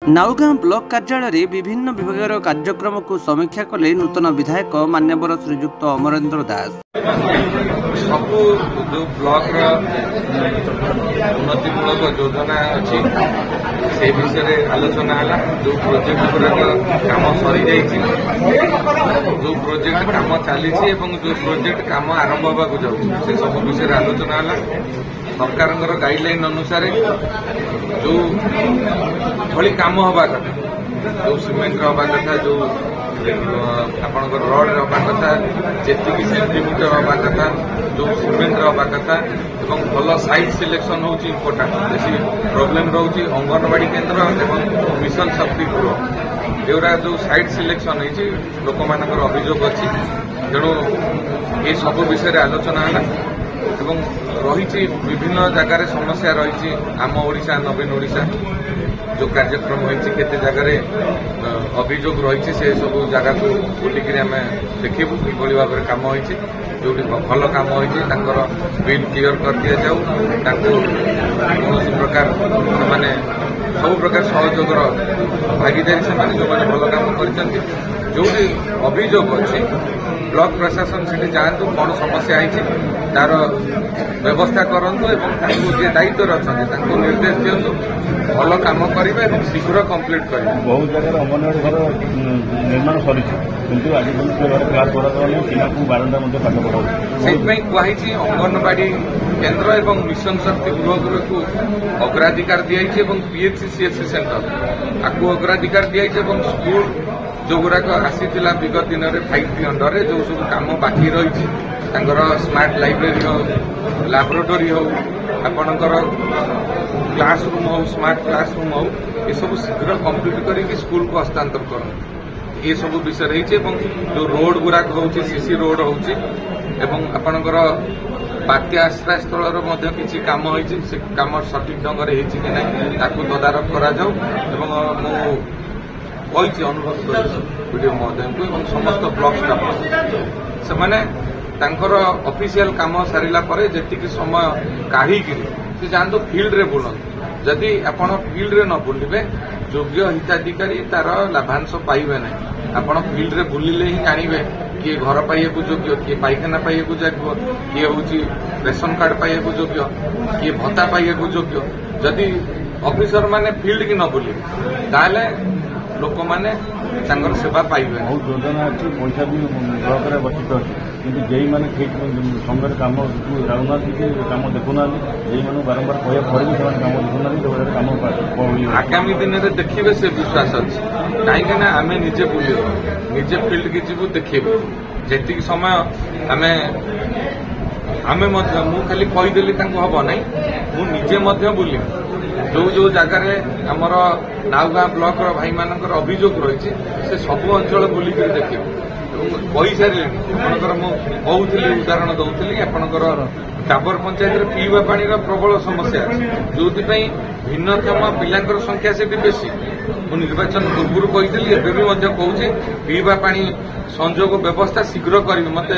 नाउगाँ block कार्यालय विभिन्न विभाग कार्यक्रम को समीक्षा कले नूतन विधायक मान्यवर श्रीजुक्त अमरेंद्र दास। सब जो ब्लॉक उन्नतिमूलक योजना अच्छी से विषय आलोचना है। जो प्रोजेक्ट गुड़ाक कम सरी जो प्रोजेक्ट कम चली जो प्रोजेक्ट कम आरंभ होगा जाऊँ से सब विषय आलोचना है। सरकार गाइडलाइन अनुसार जो भली काम हवा कथा जो सीमेंट हवा कथा जो आपंकर रड हवा कथा जी सेंटीमीटर हवा कथा जो सीमेंट हवा कथा और भल साइट सिलेक्शन हूँ इम्पोर्टाट। बेसी प्रोब्लेम रोचे अंगनवाड़ी केन्द्र और मिशन शक्ति गृह एगुरा जो साइट सिलेक्शन है लोक मान अभियोग अच्छी तेणु ये सब विषय आलोचना है। रही विभिन्न जगार समस्या रही आम ओडिशा नवीन ओडिशा जो कार्यक्रम होती केते जगार अभियोग रही से सब जगह को बुलिक आम देखू कि भाव में कम होती जो भल कम होती बिल क्लीयर कर दि जाऊ कौन प्रकार मैंने सब प्रकार सहयोगर भागीदारी से जो भल कम कर जो अभियोग अच्छी ब्लॉक प्रशासन से जातु कौन समस्या है तार व्यवस्था करूँ और दायित्व अच्छा निर्देश दिंतु भल कम करेंगे शीघ्र कंप्लीट करेंगे। बहुत जगह अंगनवाड़ी घर निर्माण सरी बारंटा पाठ पढ़ा से कहुई अंगनवाड़ी केन्द्र और मिशन शक्ति गृह को अग्राधिकार दिखाई पीएचसी सीएचसी सेंटर आपको अग्राधिकार दिखाई स्कूल जो गुड़ाक आसी विगत दिन में 5T अंडर जो सब कम बाकी रही स्मार्ट लाइब्रेरी हो लैबोरेटरी हो आपणकर क्लासरूम हो स्मार्ट क्लासरूम हो ये सब शीघ्र कंप्लीट करके स्कूल को हस्तांतर कर ये सब विषय रही जो रोड गुड़ाक हो सीसी रोड होपणकर बात्या आश्रय स्थल किसी कम होती से कम सठिक ढंग से तदारख कर कही अनुरोध कर महोदय को समस्त ब्लॉक स्टाफ से मैंने ऑफिशियल काम सारा पर जी समय काढ़ी से जानते फील्ड रे बुलूँ जदि आपण फील्ड रे न बुलिबे योग्य हिताधिकारी तार लाभांश पाइबे ना आपण फील्ड रे बुलिले ही जानवे किए घर पाइबा योग्य किए पाइखाना पाइबा जागो किए हूँ रेशन कार्ड पाइबा योग्य किए भत्ता पाइबा योग्य जदि ऑफिसर माने फील्ड की न बुलिबे ताले लोक मैंने सेवा पाइबे। बहुत योजना अच्छी पैसा भी ब्लॉक में बचित अच्छी कि जेई मैंने ठीक समय कम जाऊना कम देखुना जेई मैंने बारंबार कहवा कम देखुना कम आगामी दिन में देखिए से विश्वास अच्छी कहीं आम निजे बुले निजे फील्ड की जीव देखे जी समय आम खाली कहीदेली हम ना मुझे बुली जो जगार आमर नाउगाँ ब्लॉक भाई मान अभियोग रही से सब अंचल बुलिक देखे कही सारे कहूली उदाहरण दौली आपंकर टाबर पंचायत पीवा पानी प्रबल समस्या जो भिन्नक्षम पिला संख्या से बेसी मुझे निर्वाचन पूर्व कही कहूँ पीवा पानी संजोग व्यवस्था शीघ्र कर मत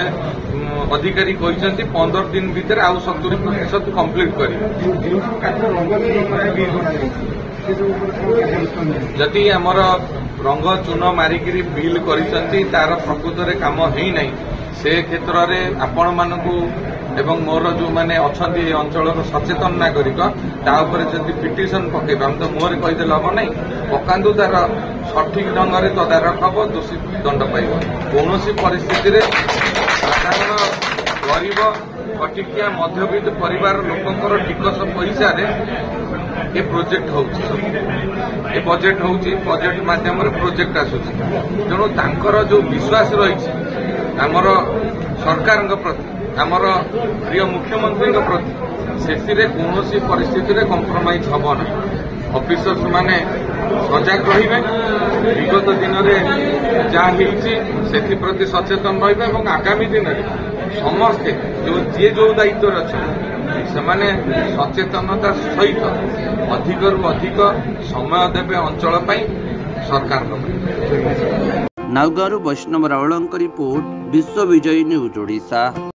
अधिकारी कहते 15 दिन भितर आउ 70% कंप्लीट कर जदि आमर रंग चून मारिक बिल कर तार प्रकृत में कम है ना से क्षेत्र में आपण मानू एवं मोर जो मैंने अच्छा अंचल सचेतन नागरिक तापर जदि पिटिशन पकेबा हम तो मुहर कहीदेल हम ना पकातु तार सठिक ढंग से तदारख हम दोषी दंड पाइब कौन परिस्थिति रे साधारण गरीब कटिकिया मध्यवित्त परिवार लोकंर टिकस पैसा ये प्रोजेक्ट हो बजेट हो बजेट माध्यम प्रोजेक्ट आसूची तेणु तांकर जो विश्वास रही आमर सरकार प्रति आमर प्रिय मुख्यमंत्री प्रति से कौन परिस्थिति रे कंप्रोमाइज हम ना ऑफिसर्स माने सजग रहिबे विगत दिन में जहाँ से प्रति सचेतन रहिबे और आगामी दिन में समस्ते जो दायित्व अच्छा से माने सचेतनता सहित अधिक रु अधिक समय देवे अंचल सरकार। नाउगाँ वैष्णव रावल रिपोर्ट विश्व विजयी न्यूज ओडिशा।